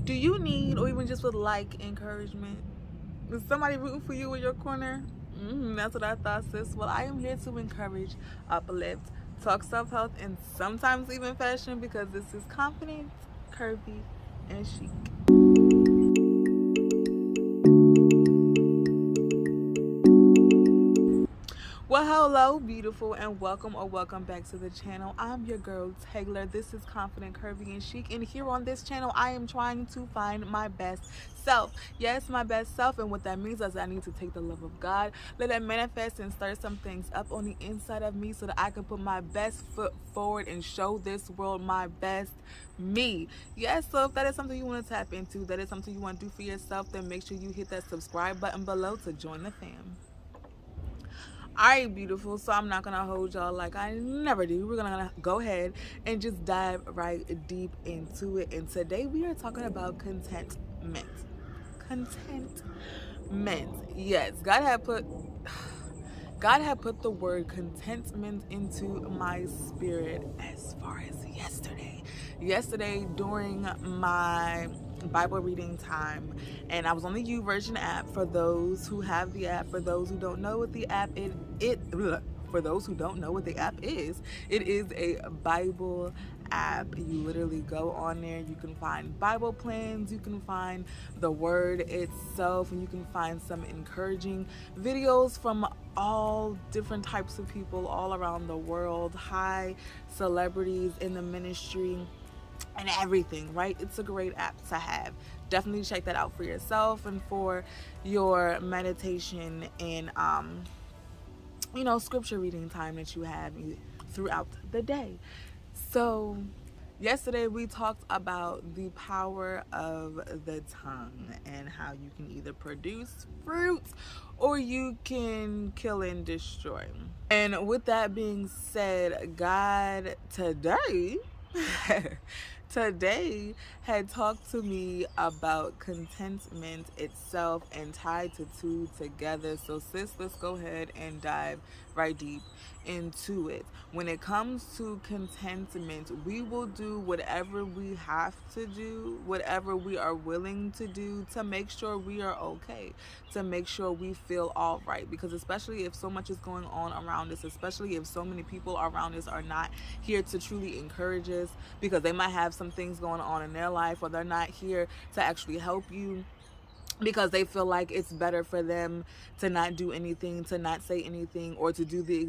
Do you need, or even just would like, encouragement? Is somebody rooting for you in your corner? That's what I thought, sis. Well, I am here to encourage, uplift, talk self-health, and sometimes even fashion, because this is confident, curvy, and chic. Well, hello, beautiful, and welcome back to the channel. I'm your girl, Taylor. This is Confident Curvy and Chic, and here on this channel, I am trying to find my best self. Yes, my best self, and what that means is I need to take the love of God, let it manifest and stir some things up on the inside of me so that I can put my best foot forward and show this world my best me. Yes, so if that is something you want to tap into, that is something you want to do for yourself, then make sure you hit that subscribe button below to join the fam. Alright, beautiful, so I'm not gonna hold y'all like I never do. We're gonna go ahead and just dive right deep into it. And today we are talking about contentment. Contentment. Yes, God had put the word contentment into my spirit as far as yesterday during my Bible reading time, and I was on the YouVersion app. For those who have the app, for those who don't know what the app is, for those who don't know what the app is, it is a Bible app. You literally go on there, you can find Bible plans, you can find the word itself, and you can find some encouraging videos from all different types of people all around the world, high celebrities in the ministry and everything, right? It's a great app to have. Definitely check that out for yourself and for your meditation and scripture reading time that you have throughout the day. So yesterday we talked about the power of the tongue and how you can either produce fruits or you can kill and destroy. And with that being said, God today had talked to me about contentment itself and tied the two together. So sis, let's go ahead and dive right deep into it. When it comes to contentment, we will do whatever we have to do, whatever we are willing to do to make sure we are okay, to make sure we feel all right. Because especially if so much is going on around us, especially if so many people around us are not here to truly encourage us because they might have some things going on in their life, or they're not here to actually help you because they feel like it's better for them to not do anything, to not say anything, or to do the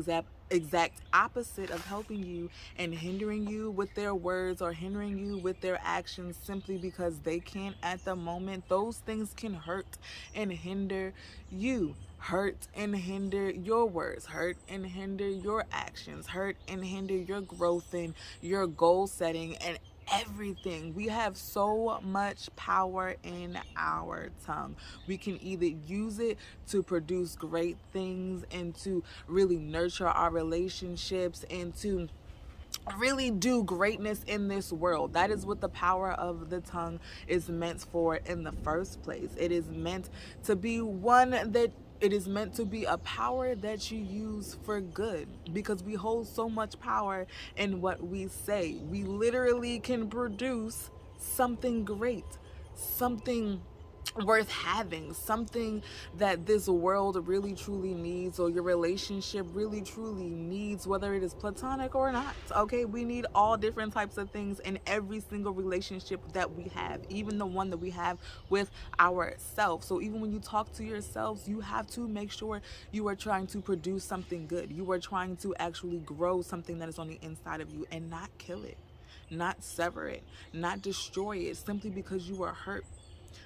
exact opposite of helping you and hindering you with their words or hindering you with their actions simply because they can't at the moment. Those things can hurt and hinder you, hurt and hinder your words, hurt and hinder your actions, hurt and hinder your growth and your goal setting and everything. We have so much power in our tongue. We can either use it to produce great things and to really nurture our relationships and to really do greatness in this world. That is what the power of the tongue is meant for in the first place. It is meant to be a power that you use for good, because we hold so much power in what we say. We literally can produce something great, something worth having, something that this world really truly needs, or your relationship really truly needs, whether it is platonic or not. Okay, we need all different types of things in every single relationship that we have, even the one that we have with ourselves. So even when you talk to yourselves, you have to make sure you are trying to produce something good. You are trying to actually grow something that is on the inside of you and not kill it, not sever it, not destroy it simply because you are hurt,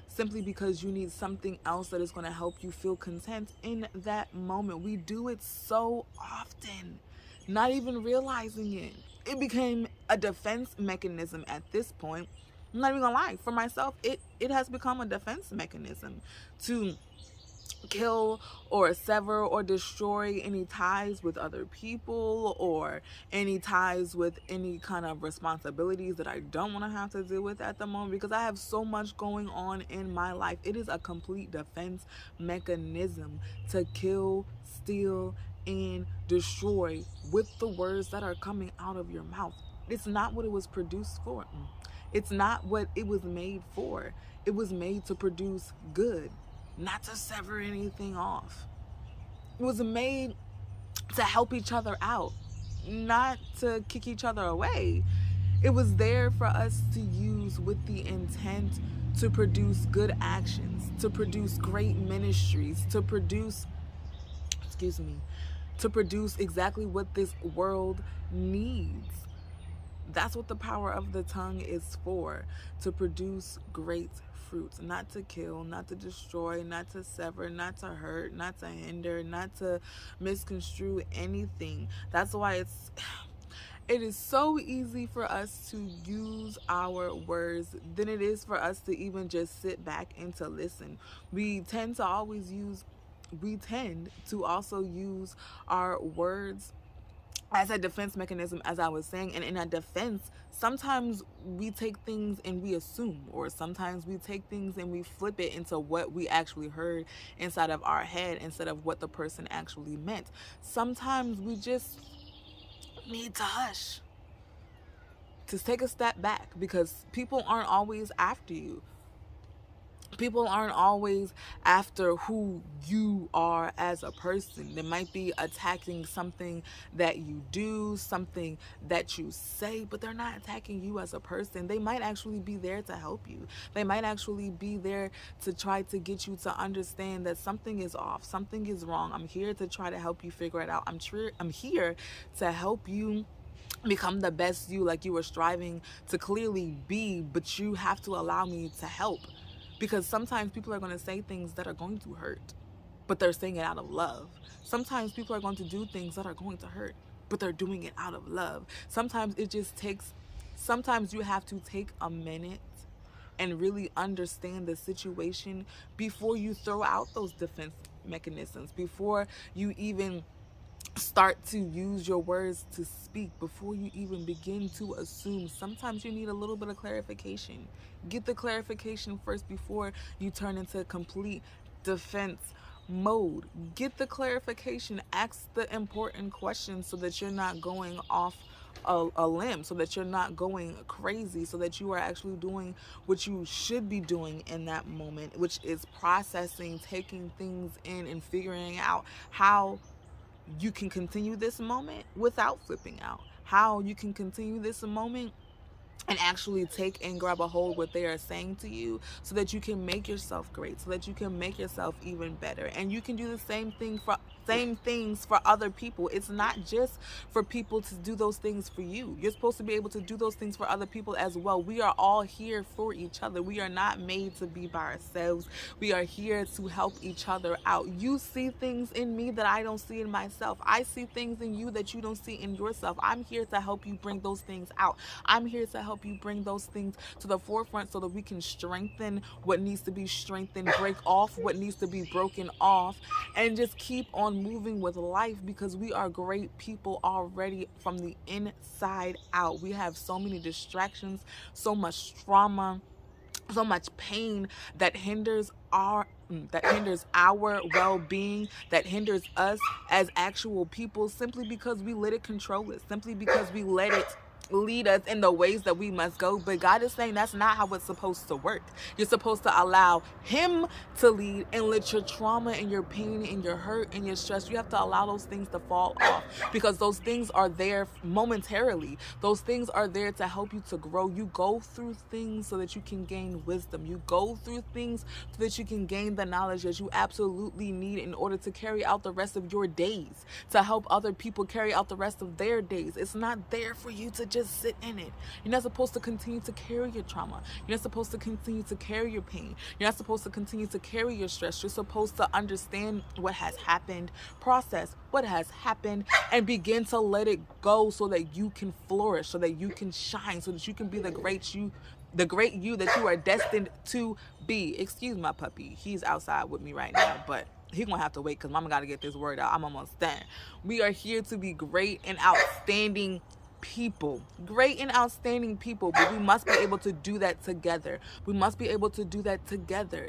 simply because you need something else that is going to help you feel content in that moment. We do it so often, not even realizing it. It became a defense mechanism at this point. I'm not even gonna lie, for myself, it has become a defense mechanism to kill or sever or destroy any ties with other people, or any ties with any kind of responsibilities that I don't want to have to deal with at the moment, because I have so much going on in my life. It is a complete defense mechanism to kill, steal, and destroy with the words that are coming out of your mouth. It's not what it was produced for. It's not what it was made for. It was made to produce good, not to sever anything off. It was made to help each other out, not to kick each other away. It was there for us to use with the intent to produce good actions, to produce great ministries, to produce, to produce exactly what this world needs. That's what the power of the tongue is for, to produce great fruits, not to kill, not to destroy, not to sever, not to hurt, not to hinder, not to misconstrue anything. That's why it is so easy for us to use our words than it is for us to even just sit back and to listen. We tend to also use our words as a defense mechanism, as I was saying. And in a defense, sometimes we take things and we assume, or sometimes we take things and we flip it into what we actually heard inside of our head instead of what the person actually meant. Sometimes we just need to hush, to take a step back, because people aren't always after you. People aren't always after who you are as a person. They might be attacking something that you do, something that you say, but they're not attacking you as a person. They might actually be there to help you. They might actually be there to try to get you to understand that something is off, something is wrong. I'm here to try to help you figure it out. I'm here to help you become the best you, like you were striving to clearly be, but you have to allow me to help. Because sometimes people are going to say things that are going to hurt, but they're saying it out of love. Sometimes people are going to do things that are going to hurt, but they're doing it out of love. Sometimes you have to take a minute and really understand the situation before you throw out those defense mechanisms, before you even start to use your words to speak, before you even begin to assume. Sometimes you need a little bit of clarification. Get the clarification first before you turn into complete defense mode. Get the clarification. Ask the important questions so that you're not going off a limb, so that you're not going crazy, so that you are actually doing what you should be doing in that moment, which is processing, taking things in, and figuring out how you can continue this moment without flipping out. How you can continue this moment and actually take and grab a hold of what they are saying to you, so that you can make yourself great, so that you can make yourself even better. And you can do the same things for other people. It's not just for people to do those things for you. You're supposed to be able to do those things for other people as well. We are all here for each other. We are not made to be by ourselves. We are here to help each other out. You see things in me that I don't see in myself. I see things in you that you don't see in yourself. I'm here to help you bring those things out. I'm here to help you bring those things to the forefront so that we can strengthen what needs to be strengthened, break off what needs to be broken off, and just keep on moving with life, because we are great people already from the inside out. We have so many distractions, so much trauma, so much pain that hinders our well-being, that hinders us as actual people, simply because we let it control us, simply because we let it lead us in the ways that we must go. But God is saying that's not how it's supposed to work. You're supposed to allow Him to lead, and let your trauma and your pain and your hurt and your stress, you have to allow those things to fall off, because those things are there momentarily. Those things are there to help you to grow. You go through things so that you can gain wisdom. You go through things so that you can gain the knowledge that you absolutely need in order to carry out the rest of your days, to help other people carry out the rest of their days. It's not there for you to just sit in it. You're not supposed to continue to carry your trauma. You're not supposed to continue to carry your pain. You're not supposed to continue to carry your stress. You're supposed to understand what has happened, process what has happened, and begin to let it go so that you can flourish, so that you can shine, so that you can be the great you that you are destined to be. Excuse my puppy. He's outside with me right now, but he's gonna have to wait because mama got to get this word out. I'm almost done. We are here to be great and outstanding people, but we must be able to do that together.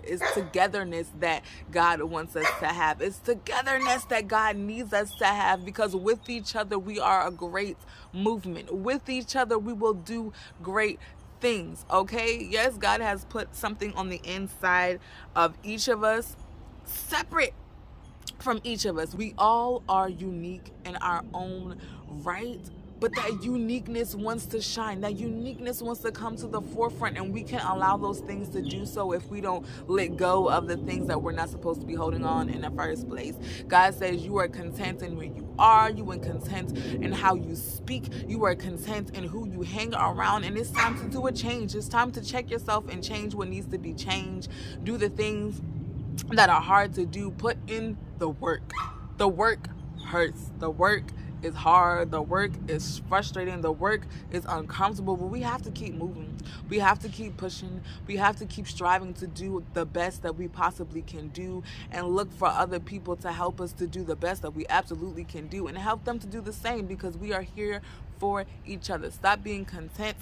It's togetherness that God wants us to have. It's togetherness that God needs us to have, because with each other we are a great movement. With each other we will do great things, okay? Yes, God has put something on the inside of each of us, separate from each of us. We all are unique in our own right, but that uniqueness wants to shine. That uniqueness wants to come to the forefront, and we can't allow those things to do so if we don't let go of the things that we're not supposed to be holding on in the first place. God says you are content in where you are. You are content in how you speak. You are content in who you hang around, and it's time to do a change. It's time to check yourself and change what needs to be changed. Do the things that are hard to do. Put in the work. The work hurts. The work is hard. The work is frustrating. The work is uncomfortable, but we have to keep moving. We have to keep pushing. We have to keep striving to do the best that we possibly can do, and look for other people to help us to do the best that we absolutely can do, and help them to do the same, because we are here for each other. Stop being content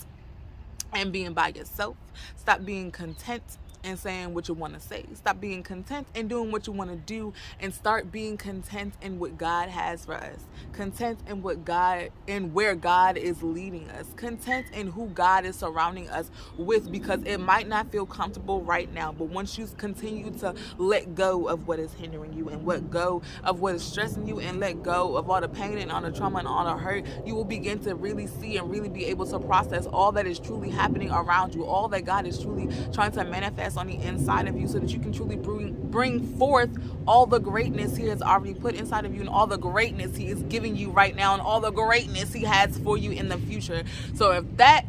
and being by yourself. Stop being content and saying what you want to say. Stop being content and doing what you want to do, and start being content in what God has for us. Content in what God, in where God is leading us. Content in who God is surrounding us with, because it might not feel comfortable right now, but once you continue to let go of what is hindering you, and let go of what is stressing you, and let go of all the pain and all the trauma and all the hurt, you will begin to really see and really be able to process all that is truly happening around you, all that God is truly trying to manifest on the inside of you, so that you can truly bring forth all the greatness He has already put inside of you, and all the greatness He is giving you right now, and all the greatness He has for you in the future. So if that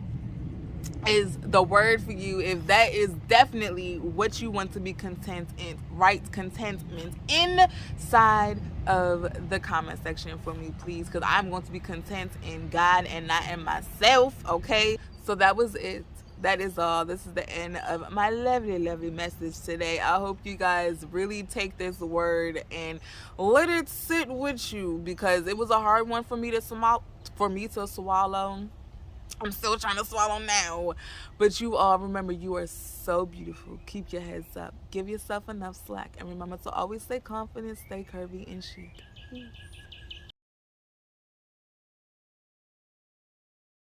is the word for you, if that is definitely what you want to be content in, write contentment inside of the comment section for me, please, because I'm going to be content in God and not in myself. Okay, so that was it. That is all. This is the end of my lovely message today. I hope you guys really take this word and let it sit with you, because it was a hard one for me to swallow. I'm still trying to swallow now. But you all, remember, you are so beautiful. Keep your heads up. Give yourself enough slack. And remember to always stay confident, stay curvy, and chic. Peace.